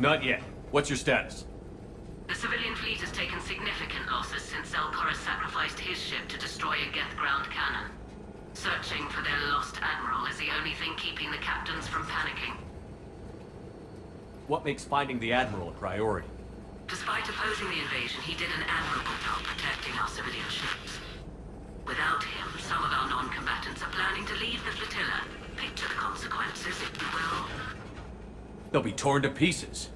Not yet. What's your status? The civilian fleet has taken significant losses since Zelkoris sacrificed his ship to destroy a Geth ground cannon. Searching for their lost Admiral is the only thing keeping the captains from panicking. What makes finding the Admiral a priority? Despite opposing the invasion, he did an admirable job protecting our civilian ships. Without him, some of our non-combatants are planning to leave the flotilla. Picture the consequences, if you will. They'll be torn to pieces.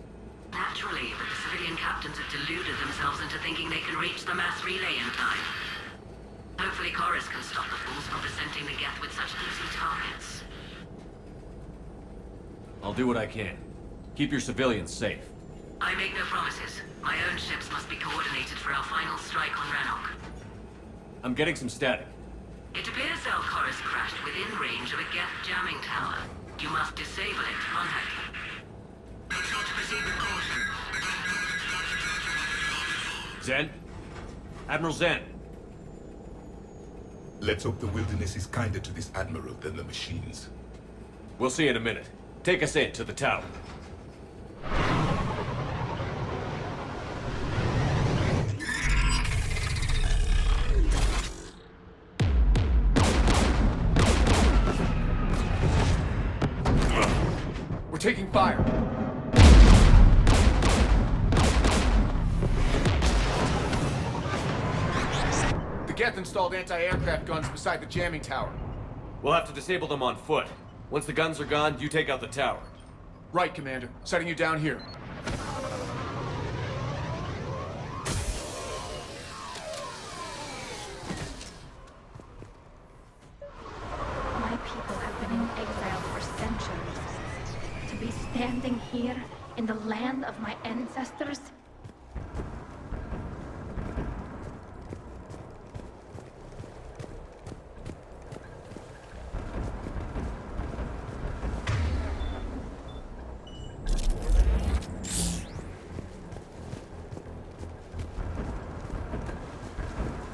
Naturally, but the civilian captains have deluded themselves into thinking they can reach the mass relay in time. Hopefully Chorus can stop the fools from presenting the Geth with such easy targets. I'll do what I can. Keep your civilians safe. I make no promises. My own ships must be coordinated for our final strike on Rannoch. I'm getting some static. It appears Zelkoris crashed within range of a Geth jamming tower. You must disable it to contact him. Make sure to proceed with caution. Zen? Admiral Zen? Let's hope the wilderness is kinder to this Admiral than the machines. We'll see in a minute. Take us in to the tower. We're taking fire. The Geth installed anti-aircraft guns beside the jamming tower. We'll have to disable them on foot. Once the guns are gone, you take out the tower. Right, Commander. Setting you down here. My people have been in exile for centuries. To be standing here in the land of my ancestors?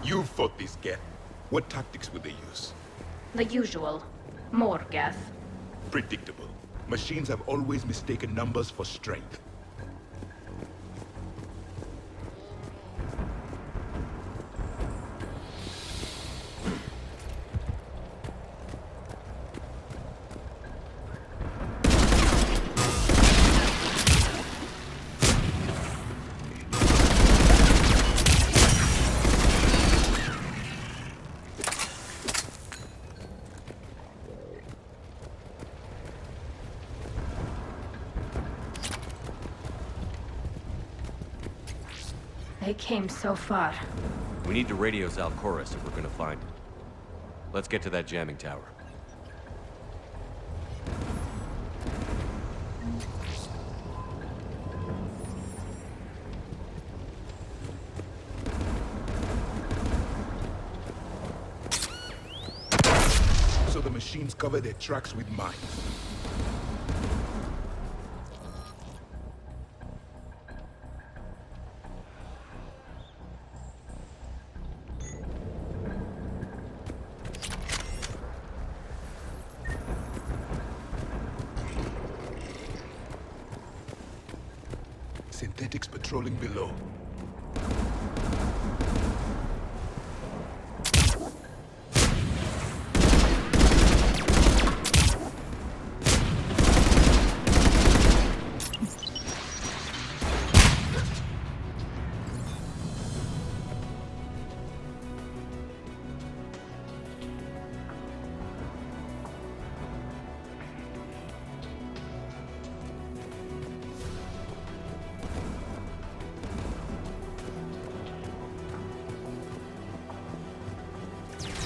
You fought this Geth. What tactics would they use? The usual. More Geth. Predictable. Machines have always mistaken numbers for strength. They came so far. We need to radio Zelkoris if we're gonna find him. Let's get to that jamming tower. So the machines cover their tracks with mines. Synthetics patrolling below.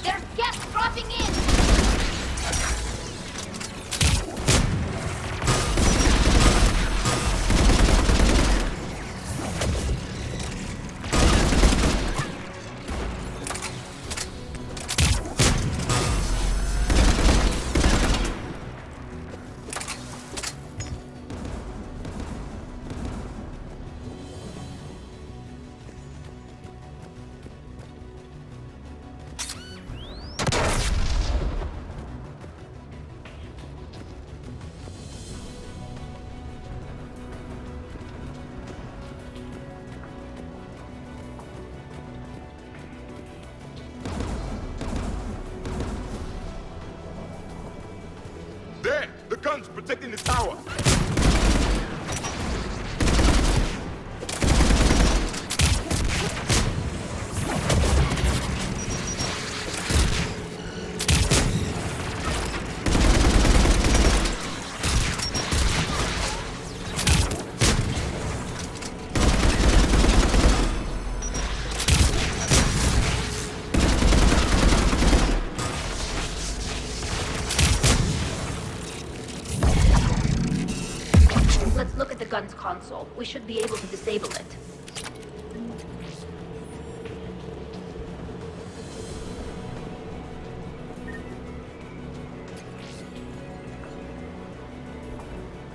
There's Geth dropping in! protecting the tower. Let's look at the gun's console. We should be able to disable it.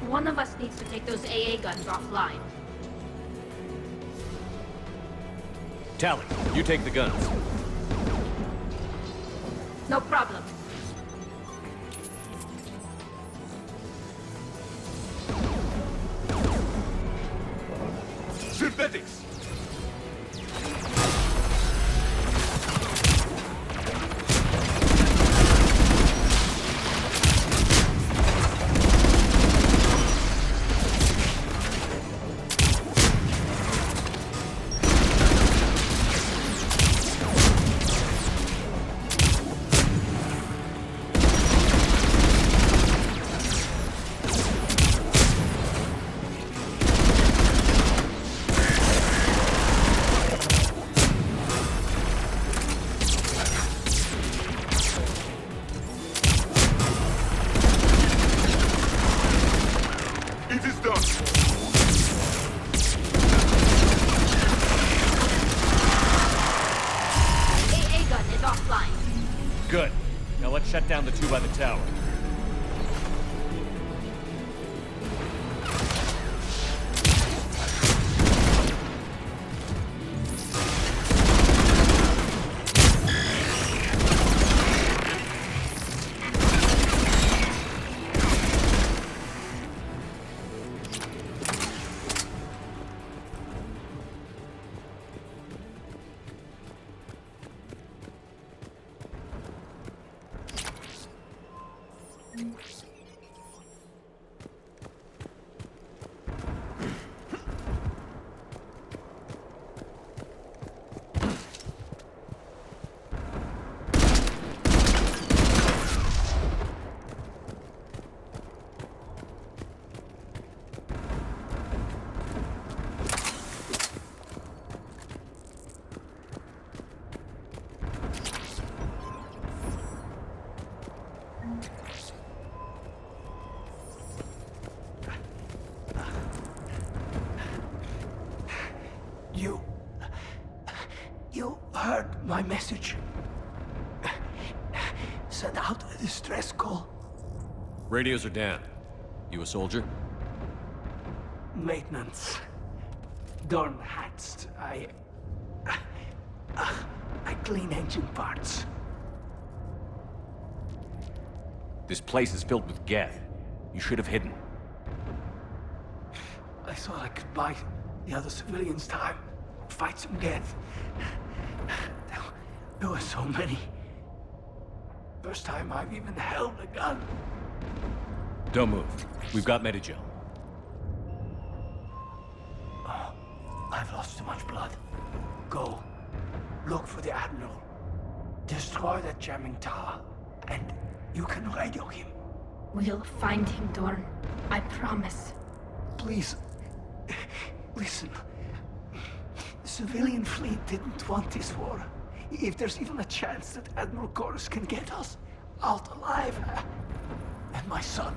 One of us needs to take those AA guns offline. Tally, you take the guns. No problem. Synthetics! It is done! AA gun is offline. Good. Now let's shut down the two by the tower. You heard my message. Send out a distress call. Radios are down. You a soldier? Maintenance. Dorn hats. I clean engine parts. This place is filled with Geth. You should have hidden. I thought I could buy the other civilians time. Fight some Geth. There were so many. First time I've even held a gun. Don't move. We've got Medigel. Oh, I've lost too much blood. Go. Look for the Admiral. Destroy that jamming tower. And you can radio him. We'll find him, Dorn. I promise. Please. Listen. The civilian fleet didn't want this war. If there's even a chance that Admiral Chorus can get us out alive. And my son.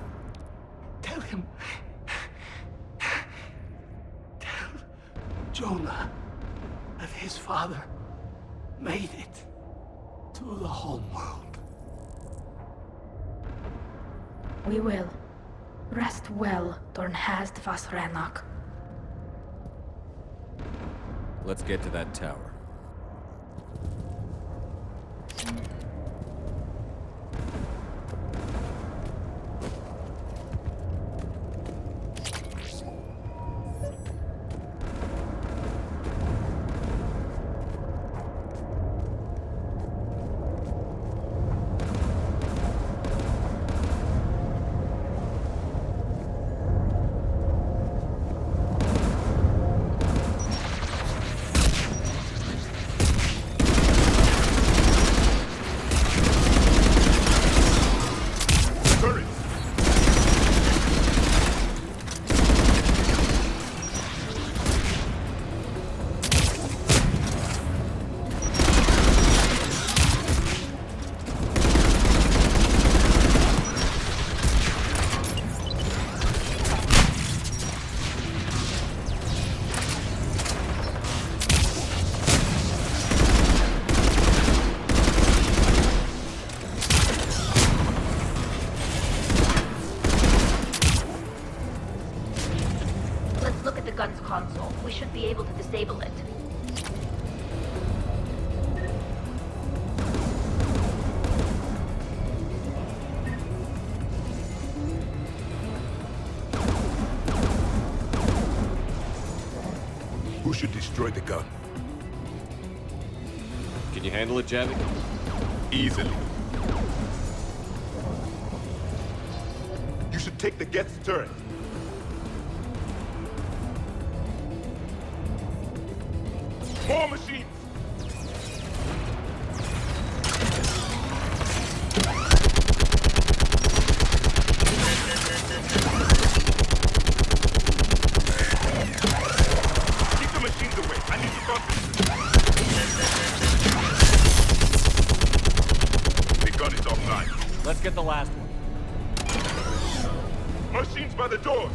Tell him. Tell Jonah that his father made it to the home world. We will. Rest well, Dornhast vas Renak. Let's get to that tower. the gun's console. We should be able to disable it. Who should destroy the gun? Can you handle it, Javi? Easily. You should take the Geth's turret. More machines! Keep the machines away. I need to concentrate. The gun is offline. Let's get the last one. Machines by the doors.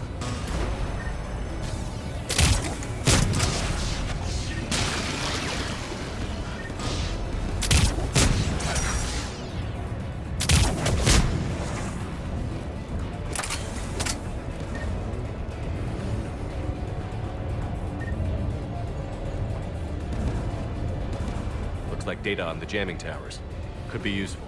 Looks like data on the jamming towers. Could be useful.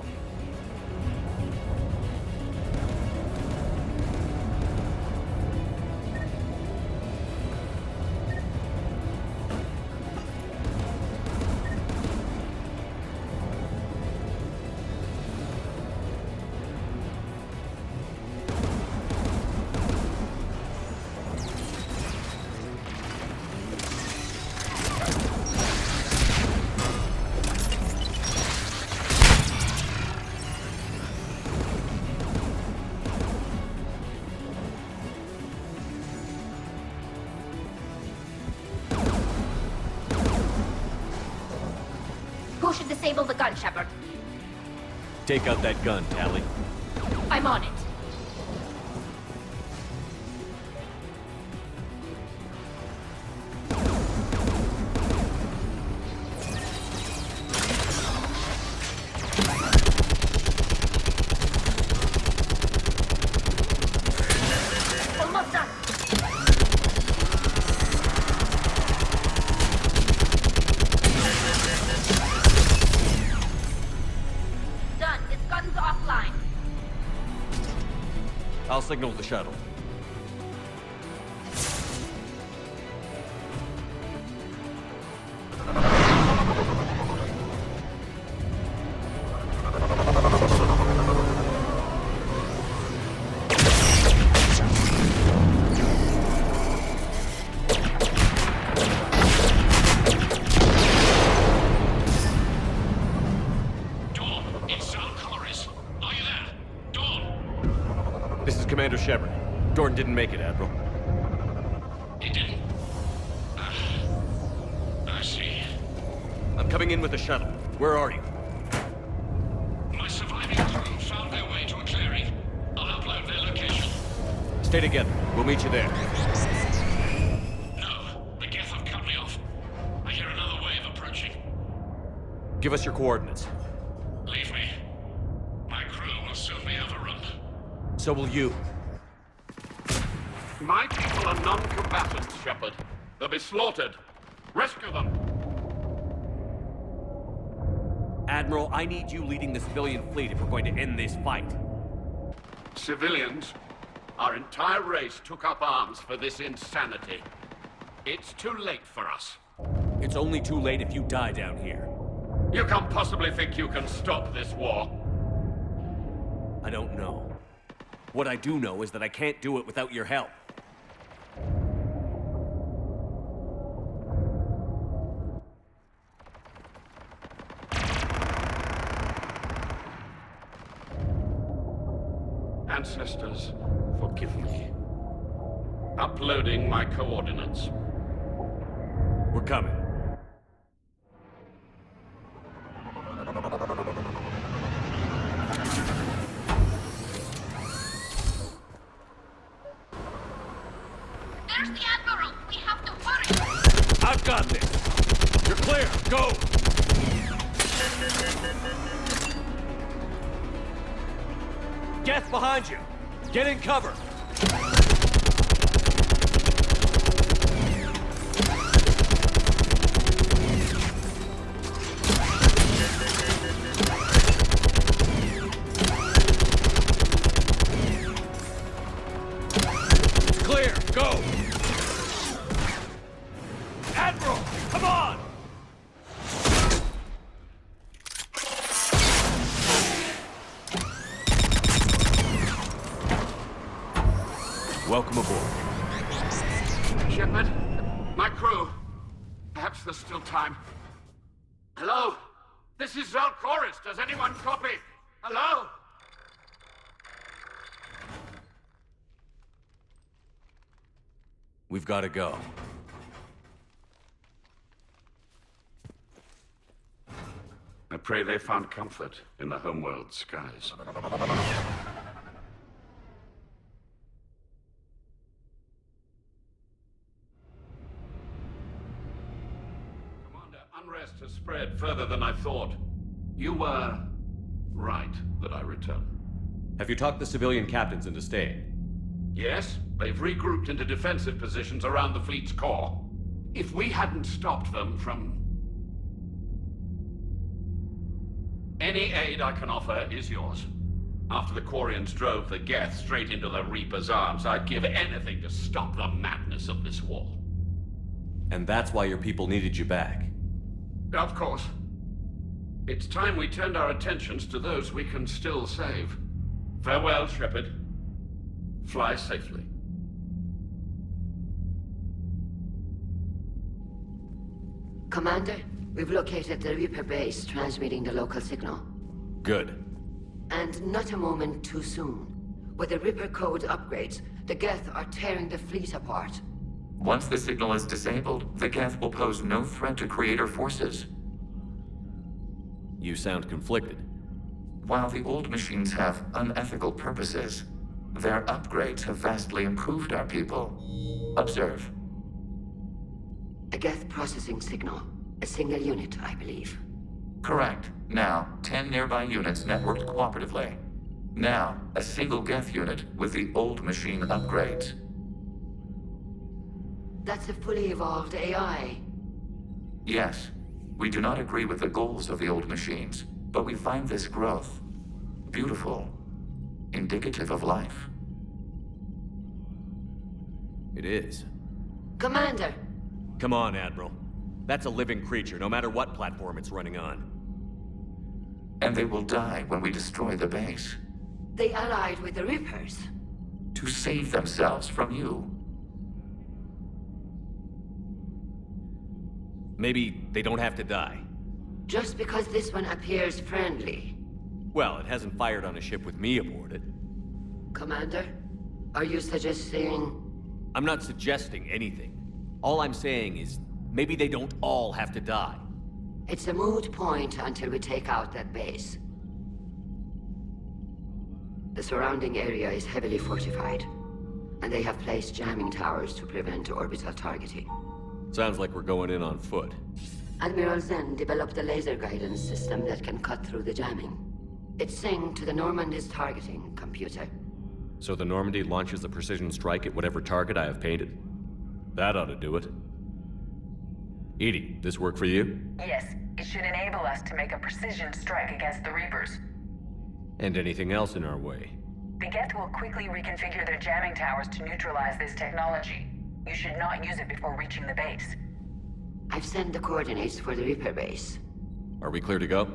Who should disable the gun, Shepard? Take out that gun, Tally. I'm on it. Almost done. Done. This gun's offline. I'll signal the shuttle. Dawn, it's Chorus. Are you there? Dawn! This is Commander Shepard. Dorn didn't make it, Admiral. He didn't. I see. I'm coming in with the shuttle. Where are you? My surviving crew found their way to a clearing. I'll upload their location. Stay together. We'll meet you there. No, the Geth have cut me off. I hear another wave approaching. Give us your coordinates. Leave me. My crew will soon be overrun. So will you. My people are non-combatants, Shepard. They'll be slaughtered. Rescue them! Admiral, I need you leading the civilian fleet if we're going to end this fight. Civilians, our entire race took up arms for this insanity. It's too late for us. It's only too late if you die down here. You can't possibly think you can stop this war. I don't know. What I do know is that I can't do it without your help. Ancestors, forgive me. Uploading my coordinates. We're coming. There's the Admiral. We have to hurry. I've got this. You're clear. Go. Geth behind you. Get in cover. Welcome aboard. Shepard, my crew. Perhaps there's still time. Hello? This is Zalcoris. Does anyone copy? Hello? We've got to go. I pray they found comfort in the homeworld skies. Commander, unrest has spread further than I thought. You were right that I return. Have you talked the civilian captains into staying? Yes, they've regrouped into defensive positions around the fleet's core. If we hadn't stopped them from... Any aid I can offer is yours. After the Quarians drove the Geth straight into the Reaper's arms, I'd give anything to stop the madness of this war. And that's why your people needed you back. Of course. It's time we turned our attentions to those we can still save. Farewell, Shepard. Fly safely. Commander, we've located the Reaper base transmitting the local signal. Good. And not a moment too soon. With the Reaper code upgrades, the Geth are tearing the fleet apart. Once the signal is disabled, the Geth will pose no threat to Creator forces. You sound conflicted. While the old machines have unethical purposes, their upgrades have vastly improved our people. Observe. A Geth processing signal. A single unit, I believe. Correct. Now, 10 nearby units networked cooperatively. Now, a single Geth unit with the old machine upgrades. That's a fully evolved AI. Yes, we do not agree with the goals of the old machines, but we find this growth beautiful, indicative of life. It is. Commander! Come on, Admiral. That's a living creature, no matter what platform it's running on. And they will die when we destroy the base. They allied with the Reapers. To save themselves from you. Maybe they don't have to die. Just because this one appears friendly. Well, it hasn't fired on a ship with me aboard it. Commander, are you suggesting... I'm not suggesting anything. All I'm saying is, maybe they don't all have to die. It's a moot point until we take out that base. The surrounding area is heavily fortified, and they have placed jamming towers to prevent orbital targeting. Sounds like we're going in on foot. Admiral Zen developed a laser guidance system that can cut through the jamming. It's synced to the Normandy's targeting computer. So the Normandy launches a precision strike at whatever target I have painted? That ought to do it. Edie, this work for you? Yes, it should enable us to make a precision strike against the Reapers. And anything else in our way? The Geth will quickly reconfigure their jamming towers to neutralize this technology. You should not use it before reaching the base. I've sent the coordinates for the Reaper base. Are we clear to go?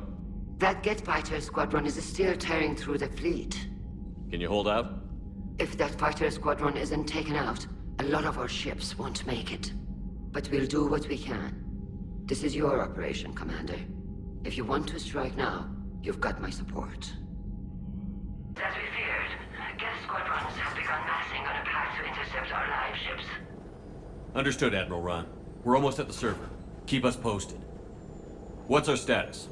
That Geth fighter squadron is still tearing through the fleet. Can you hold out? If that fighter squadron isn't taken out, a lot of our ships won't make it. But we'll do what we can. This is your operation, Commander. If you want to strike now, you've got my support. As we feared, Geth squadrons have begun massing on a path to intercept our live ships. Understood, Admiral Ron. We're almost at the server. Keep us posted. What's our status?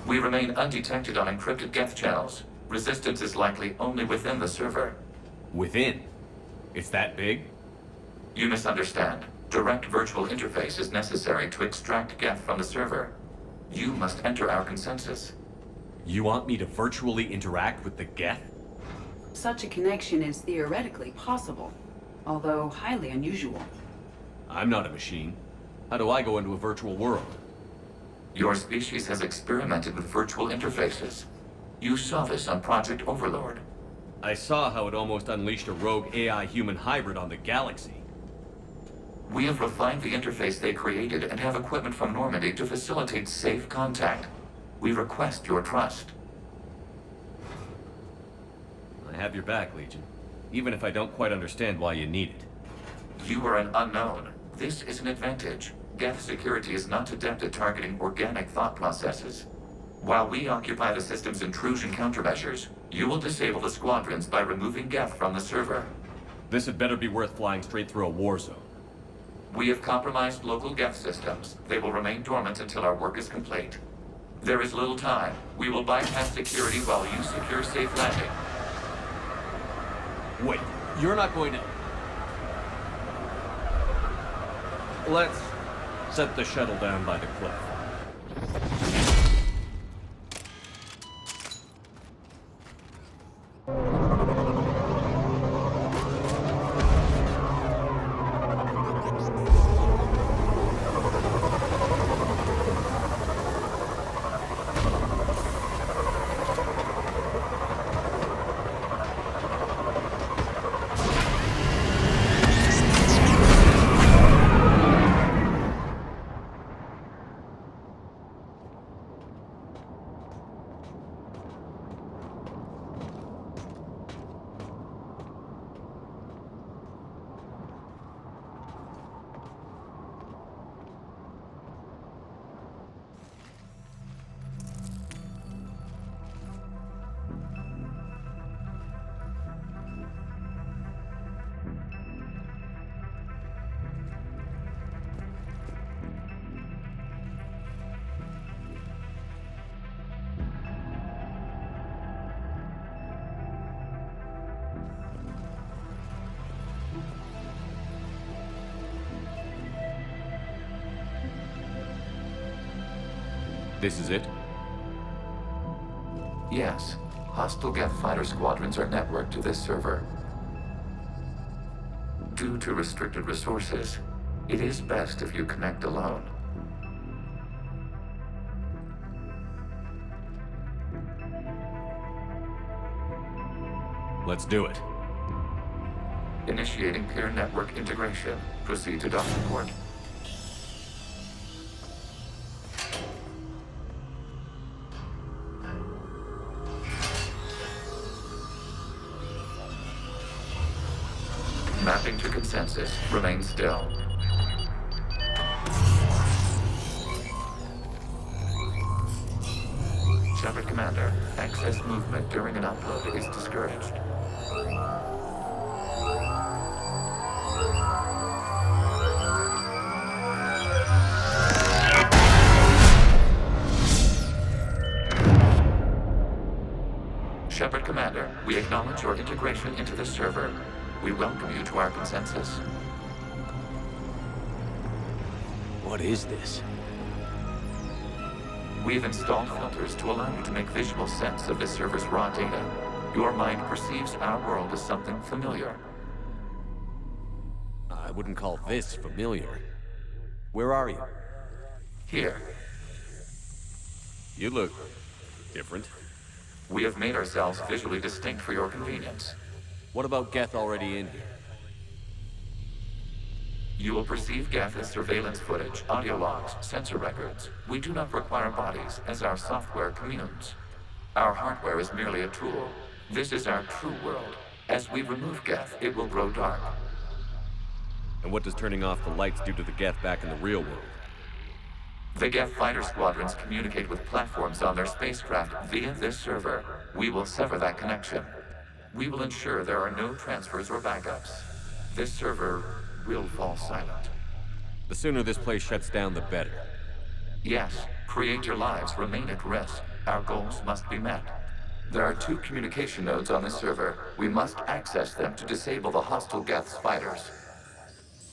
We remain undetected on encrypted Geth channels. Resistance is likely only within the server. Within? It's that big? You misunderstand. Direct virtual interface is necessary to extract Geth from the server. You must enter our consensus. You want me to virtually interact with the Geth? Such a connection is theoretically possible, although highly unusual. I'm not a machine. How do I go into a virtual world? Your species has experimented with virtual interfaces. You saw this on Project Overlord. I saw how it almost unleashed a rogue AI-human hybrid on the galaxy. We have refined the interface they created and have equipment from Normandy to facilitate safe contact. We request your trust. I have your back, Legion. even if I don't quite understand why you need it. You are an unknown. This is an advantage. Geth security is not adept at targeting organic thought processes. While we occupy the system's intrusion countermeasures, you will disable the squadrons by removing Geth from the server. This had better be worth flying straight through a war zone. We have compromised local Geth systems. They will remain dormant until our work is complete. There is little time. We will bypass security while you secure safe landing. Wait, you're not going to... Let's set the shuttle down by the cliff. This is it? Yes. Hostile Geth fighter squadrons are networked to this server. Due to restricted resources, it is best if you connect alone. Let's do it. Initiating peer network integration. Proceed to docking port. Mapping to consensus. Remain still. Shepard Commander, access movement during an upload is discouraged. Shepard Commander, we acknowledge your integration into the server. We welcome you to our consensus. What is this? We've installed filters to allow you to make visual sense of the server's raw data. Your mind perceives our world as something familiar. I wouldn't call this familiar. Where are you? Here. You look different. We have made ourselves visually distinct for your convenience. What about Geth already in here? You will perceive Geth as surveillance footage, audio logs, sensor records. We do not require bodies, as our software communes. Our hardware is merely a tool. This is our true world. As we remove Geth, it will grow dark. And what does turning off the lights do to the Geth back in the real world? The Geth fighter squadrons communicate with platforms on their spacecraft via this server. We will sever that connection. We will ensure there are no transfers or backups. This server will fall silent. The sooner this place shuts down, the better. Yes, creator lives remain at risk. Our goals must be met. There are 2 communication nodes on the server. We must access them to disable the hostile Geth's fighters.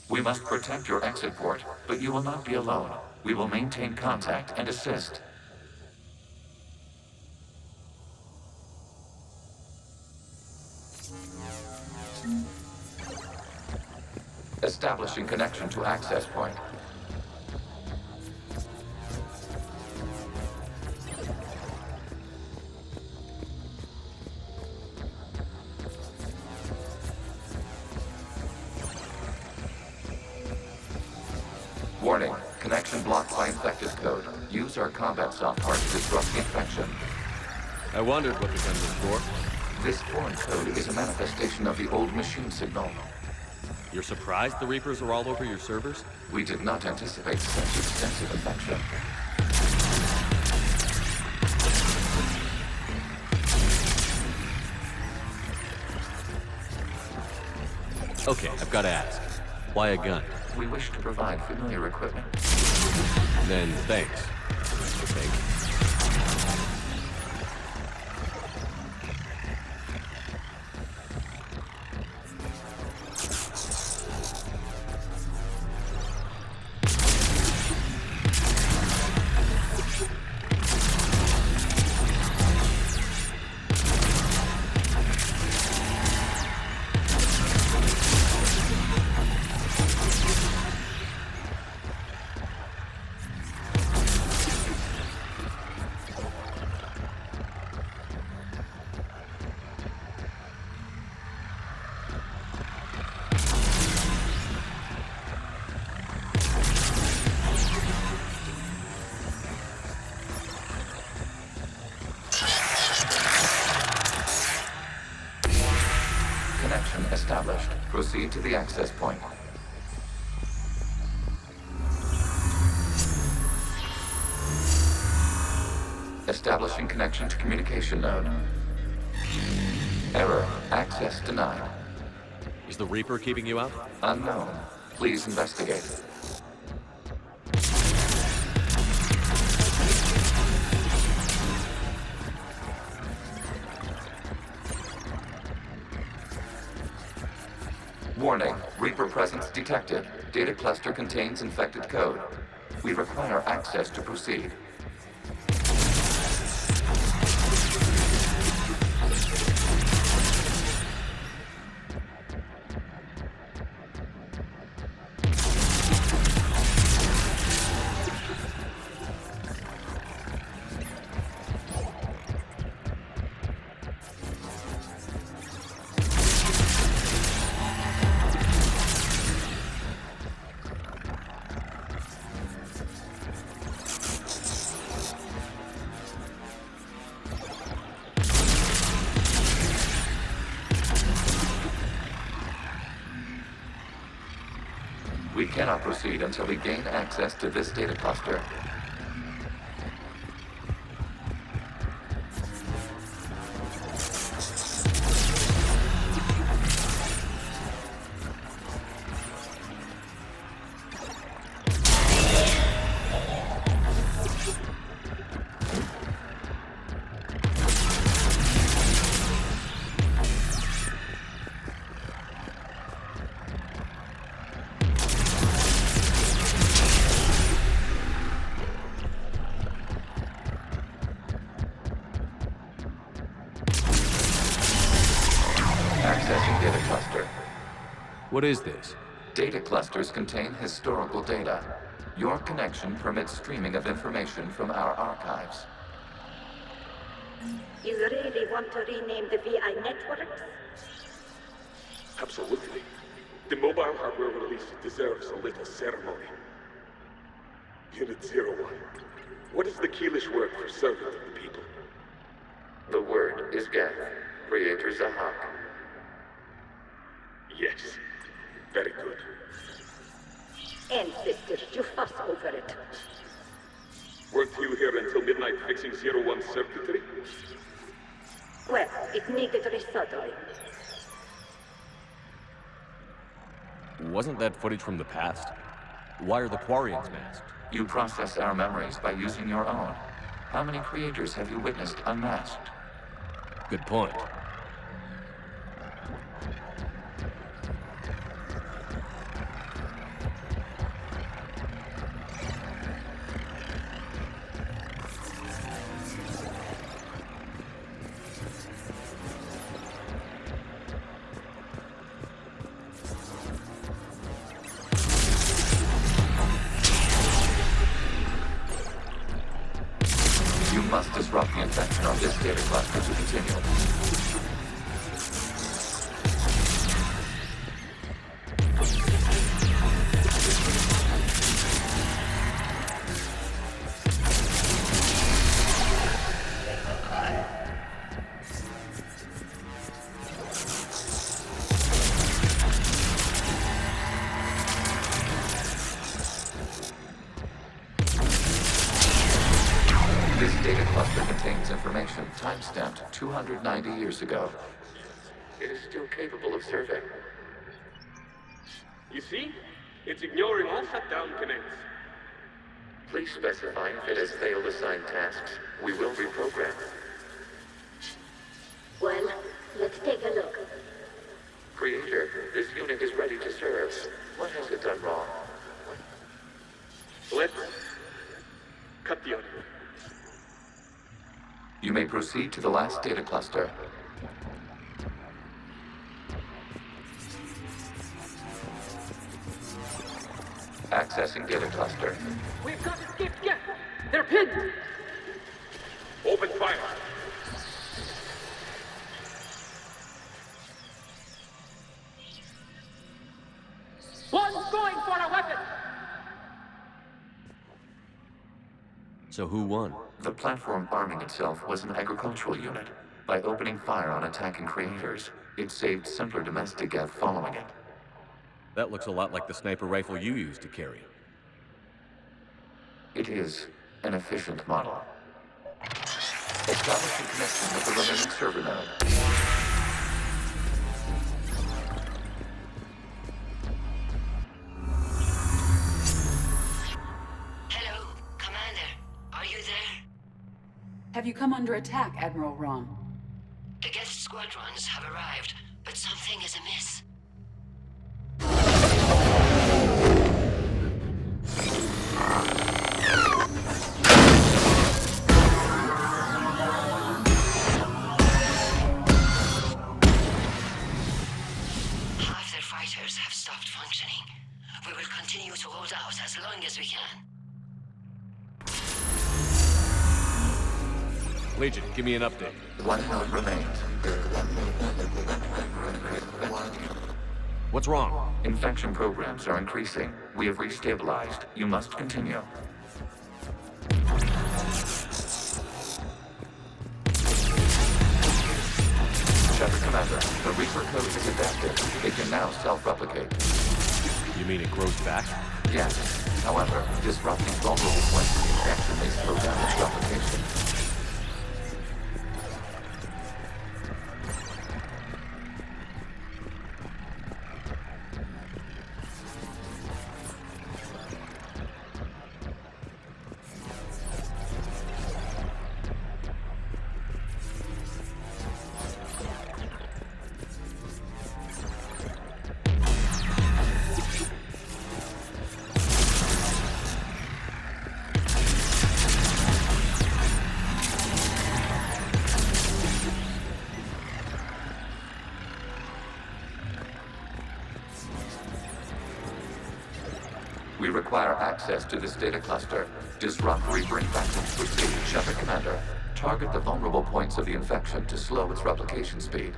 We must protect your exit port, but you will not be alone. We will maintain contact and assist. Establishing connection to access point. Warning, connection blocked by infected code. Use our combat software to disrupt the infection. I wondered what the gun was for. This foreign code is a manifestation of the old machine signal. You're surprised the Reapers are all over your servers? We did not anticipate such extensive affection. Okay, I've got to ask. Why a gun? We wish to provide familiar equipment. Then thanks. I think. Connection established. Proceed to the access point. Establishing connection to communication node. Error. Access denied. Is the Reaper keeping you out? Unknown. Please investigate. Warning. Reaper presence detected. Data cluster contains infected code. We require access to proceed. We cannot proceed until we gain access to this data cluster. Accessing data cluster. What is this? Data clusters contain historical data. Your connection permits streaming of information from our archives. You really want to rename the VI networks? Absolutely. The mobile hardware release deserves a little ceremony. Unit 01. What is the Keelish word for servant of the people? The word is Geth, Creator Zahak. Yes. Very good. Ancestors, you fuss over it. Weren't you here until midnight fixing 01 circuitry? Well, it needed resoldering. Wasn't that footage from the past? Why are the Quarians masked? You process our memories by using your own. How many creators have you witnessed unmasked? Good point. You must disrupt the infection on this data cluster to continue. This data cluster contains information time-stamped 290 years ago. It is still capable of survey. You see? It's ignoring all shutdown connects. Please specify if it has failed assigned tasks. We will reprogram. Well, let's take a look. Creator, this unit is ready to serve. What has it done wrong? Let's cut the audio. You may proceed to the last data cluster. Accessing data cluster. We've got escaped Geth. They're pinned. Open fire. One's going for a weapon. So who won? The platform arming itself was an agricultural unit. By opening fire on attacking creators, it saved simpler domestic Geth following it. That looks a lot like the sniper rifle you used to carry. It is an efficient model. Establishing connection with the remaining server node. Hello, Commander. Are you there? Have you come under attack, Admiral Ron? The Geth squadrons have arrived, but something is amiss. Half their fighters have stopped functioning. We will continue to hold out as long as we can. Legion, give me an update. One node remains. What's wrong? Infection programs are increasing. We have restabilized. You must continue. Shepard Commander, the Reaper code is adapted. It can now self-replicate. You mean it grows back? Yes. However, disrupting vulnerable points of the infection may slow down its replication. We require access to this data cluster. Disrupt Reaper infections. Proceed, Shepard Commander. Target the vulnerable points of the infection to slow its replication speed.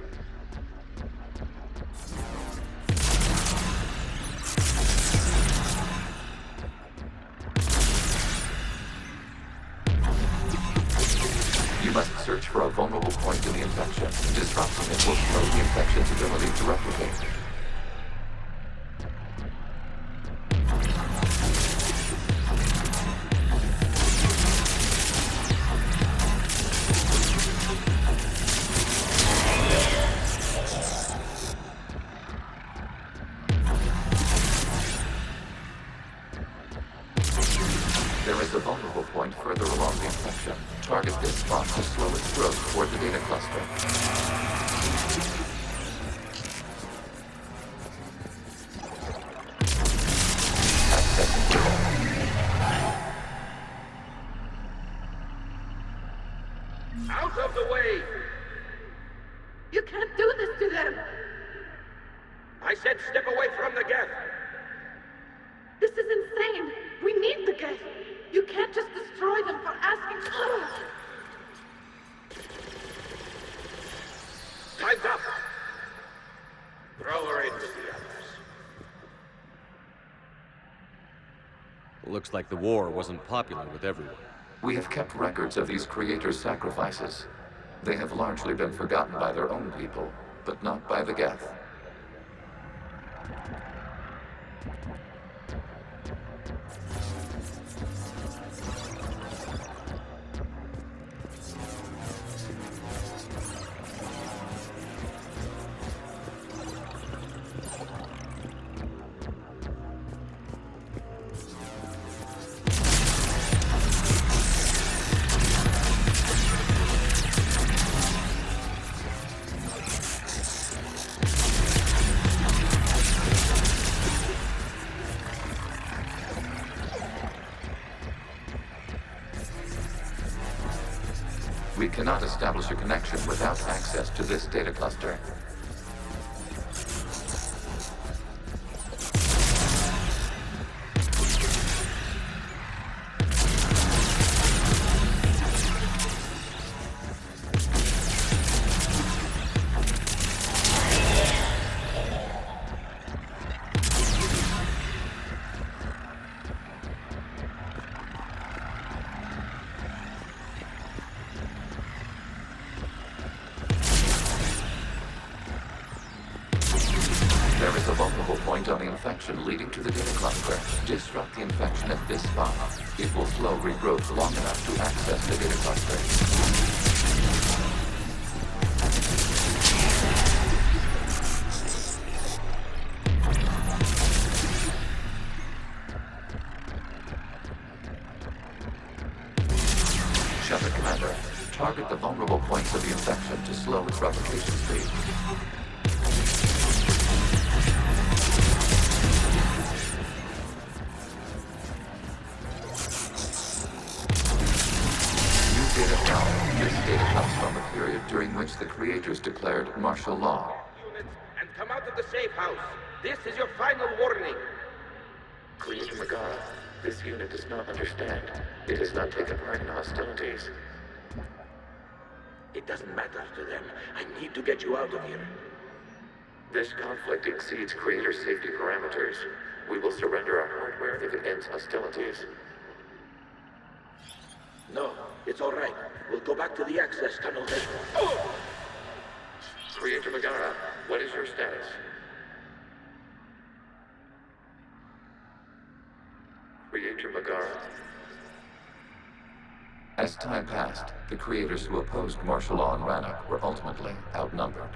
You must search for a vulnerable point in the infection. Disrupting it will slow the infection's ability to replicate. There is a vulnerable point further along the infection. Target this spot to slow its growth toward the data cluster. Accessing data. Out of the way! You can't do this to them. I said step away from the Geth! This is insane. We need the Geth. You can't just destroy them for asking. Time's up! Throw her in with the others. Looks like the war wasn't popular with everyone. We have kept records of these creators' sacrifices. They have largely been forgotten by their own people, but not by the Geth. We cannot establish a connection without access to this data cluster. There is a vulnerable point on the infection leading to the data cluster. Disrupt the infection at this spot. It will slow regrowth long enough to access the data cluster. Shepard Commander, target the vulnerable points of the infection to slow its replication speed. This data comes from a period during which the creators declared martial law. Units, and come out of the safe house. This is your final warning. Creator Megara, this unit does not understand. It has not taken part in hostilities. It doesn't matter to them. I need to get you out of here. This conflict exceeds Creator safety parameters. We will surrender our hardware if it ends hostilities. No, it's all right. We'll go back to the access tunnel then. Creator Megara, what is your status? Creator Megara. As time passed, the creators who opposed martial law in Rannoch were ultimately outnumbered.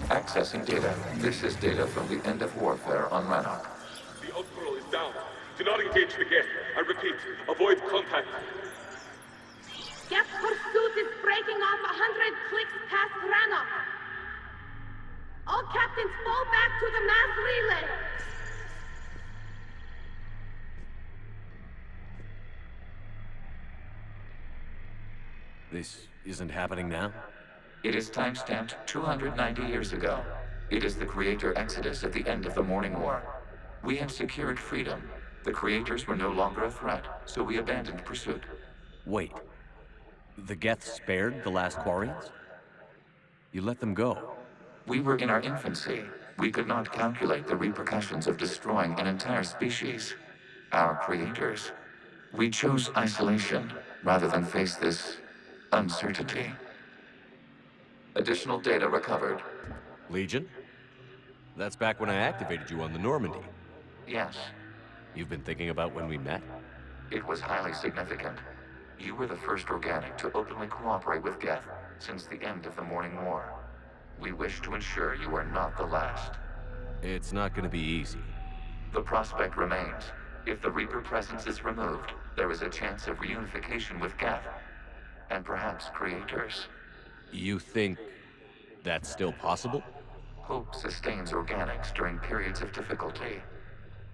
Accessing data. This is data from the end of warfare on Rannoch. The Admiral is down. Do not engage the Geth. I repeat, avoid contact. Geth pursuit is breaking off 100 clicks past Rannoch. All captains fall back to the mass relay. This isn't happening now? It is time-stamped 290 years ago. It is the Creator Exodus at the end of the Morning War. We had secured freedom. The Creators were no longer a threat, so we abandoned pursuit. Wait. The Geth spared the last Quarians? You let them go? We were in our infancy. We could not calculate the repercussions of destroying an entire species. Our Creators. We chose isolation rather than face this uncertainty. Additional data recovered. Legion? That's back when I activated you on the Normandy. Yes. You've been thinking about when we met? It was highly significant. You were the first organic to openly cooperate with Geth since the end of the Morning War. We wish to ensure you are not the last. It's not gonna be easy. The prospect remains. If the Reaper presence is removed, there is a chance of reunification with Geth. And perhaps Creators. You think that's still possible? Hope sustains organics during periods of difficulty.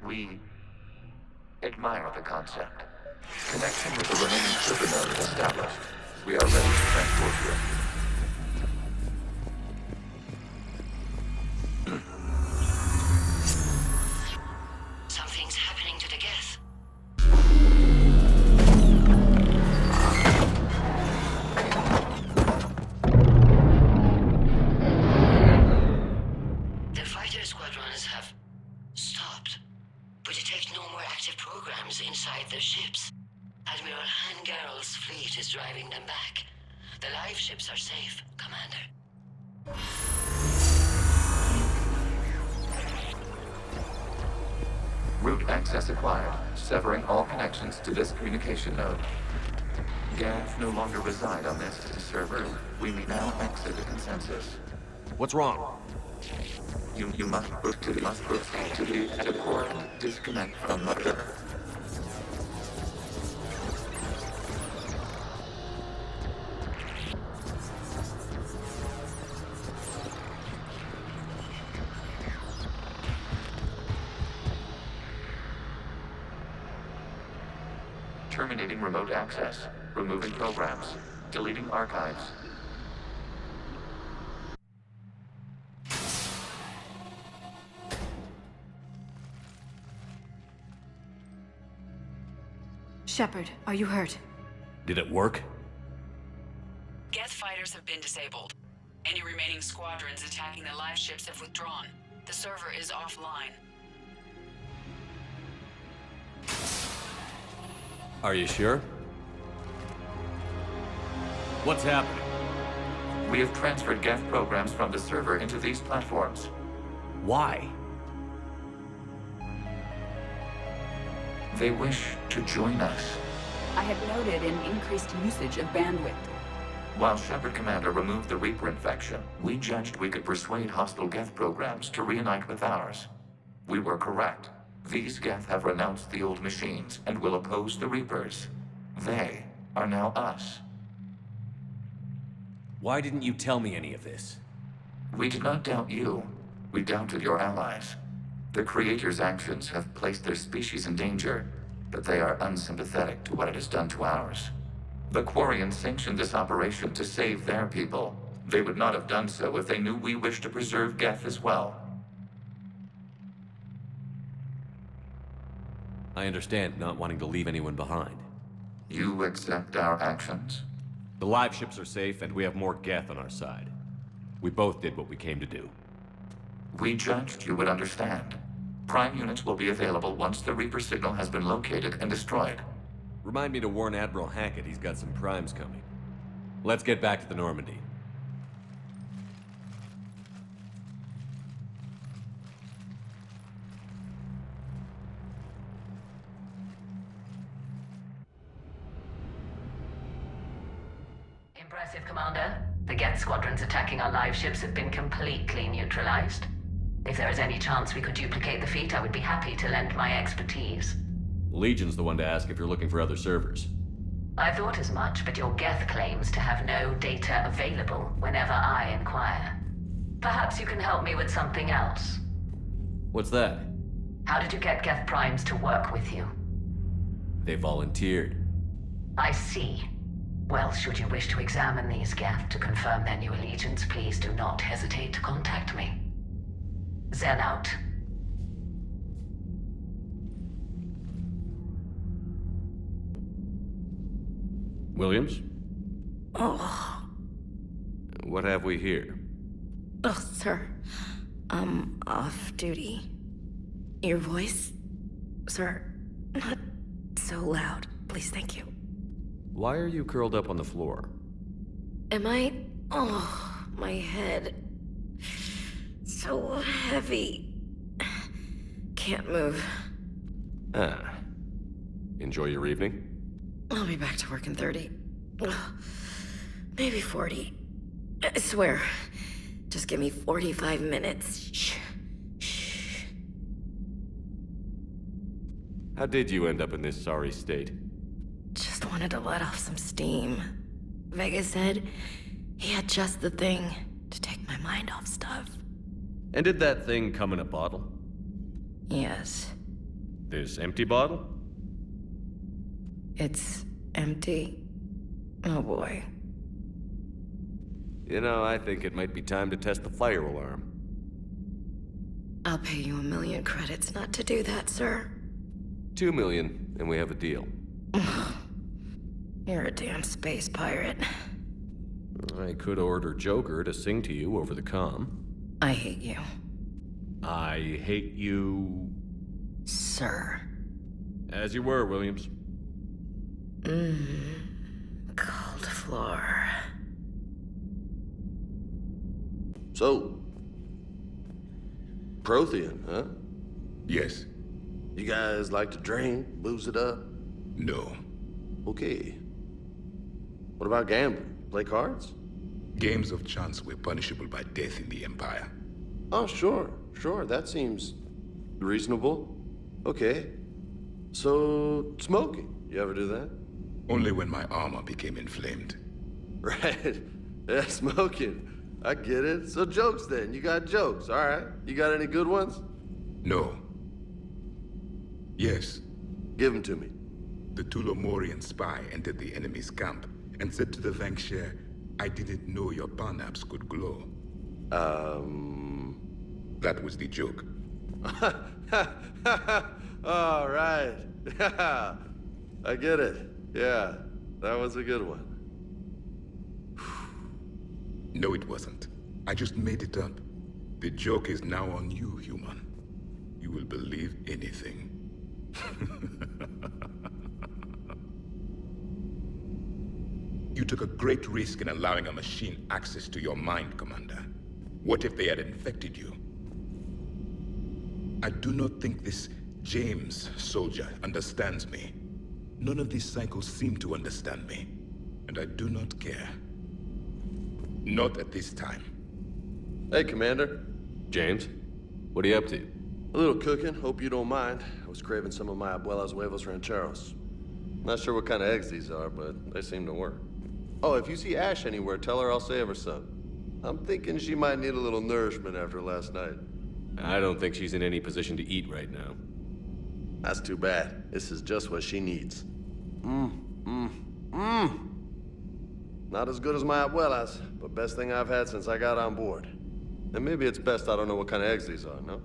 We admire the concept. Connection with the remaining supernode established. We are ready to transport you. Something's happening to the Geth. The fighter squadrons have stopped, but detect no more active programs inside their ships. Admiral Hangarel's fleet is driving them back. The live ships are safe, Commander. Route access acquired, severing all connections to this communication node. Geth no longer reside on this server. We may now exit the consensus. What's wrong? You must proceed to the core and disconnect from the Earth. Terminating remote access. Removing programs. Deleting archives. Shepard, are you hurt? Did it work? Geth fighters have been disabled. Any remaining squadrons attacking the live ships have withdrawn. The server is offline. Are you sure? What's happening? We have transferred Geth programs from the server into these platforms. Why? They wish to join us. I had noted an increased usage of bandwidth. While Shepard Commander removed the Reaper infection, we judged we could persuade hostile Geth programs to reunite with ours. We were correct. These Geth have renounced the old machines and will oppose the Reapers. They are now us. Why didn't you tell me any of this? We did not doubt you. We doubted your allies. The Creator's actions have placed their species in danger, but they are unsympathetic to what it has done to ours. The Quarians sanctioned this operation to save their people. They would not have done so if they knew we wished to preserve Geth as well. I understand not wanting to leave anyone behind. You accept our actions? The live ships are safe, and we have more Geth on our side. We both did what we came to do. We judged you would understand. Prime units will be available once the Reaper signal has been located and destroyed. Remind me to warn Admiral Hackett he's got some primes coming. Let's get back to the Normandy. Impressive, Commander. The Geth squadrons attacking our live ships have been completely neutralized. If there is any chance we could duplicate the feat, I would be happy to lend my expertise. Legion's the one to ask if you're looking for other servers. I thought as much, but your Geth claims to have no data available whenever I inquire. Perhaps you can help me with something else. What's that? How did you get Geth primes to work with you? They volunteered. I see. Well, should you wish to examine these Geth to confirm their new allegiance, please do not hesitate to contact me. Zen out. Williams? Oh. What have we here? Oh, sir. I'm off duty. Your voice? Sir, not so loud. Please, thank you. Why are you curled up on the floor? Am I? Oh, my head. So heavy. Can't move. Ah. Enjoy your evening? I'll be back to work in 30. Maybe 40. I swear. Just give me 45 minutes. Shh. Shh. How did you end up in this sorry state? Just wanted to let off some steam. Vega said he had just the thing to take my mind off stuff. And did that thing come in a bottle? Yes. This empty bottle? It's empty. Oh boy. You know, I think it might be time to test the fire alarm. I'll pay you 1 million credits not to do that, sir. 2 million, and we have a deal. You're a damn space pirate. I could order Joker to sing to you over the comm. I hate you. I hate you... Sir. As you were, Williams. Cold floor. So, Prothean, huh? Yes. You guys like to drink, booze it up? No. Okay. What about gambling? Play cards? Games of chance were punishable by death in the Empire. Oh, sure. sure, that seems reasonable. Okay. So, smoking. You ever do that? Only when my armor became inflamed. Right. Yeah, smoking. I get it. So jokes then. You got jokes, all right. You got any good ones? No. Yes. Give them to me. The Tulomorian spy entered the enemy's camp and said to the Vanksher, I didn't know your barnaps could glow. That was the joke. All right. I get it. Yeah, that was a good one. No, it wasn't. I just made it up. The joke is now on you, human. You will believe anything. You took a great risk in allowing a machine access to your mind, Commander. What if they had infected you? I do not think this James soldier understands me. None of these cycles seem to understand me. And I do not care. Not at this time. Hey, Commander. James, what are you up to? A little cooking. Hope you don't mind. I was craving some of my abuela's huevos rancheros. Not sure what kind of eggs these are, but they seem to work. Oh, if you see Ash anywhere, tell her I'll save her some. I'm thinking she might need a little nourishment after last night. I don't think she's in any position to eat right now. That's too bad. This is just what she needs. Not as good as my abuela's, but best thing I've had since I got on board. And maybe it's best I don't know what kind of eggs these are, no?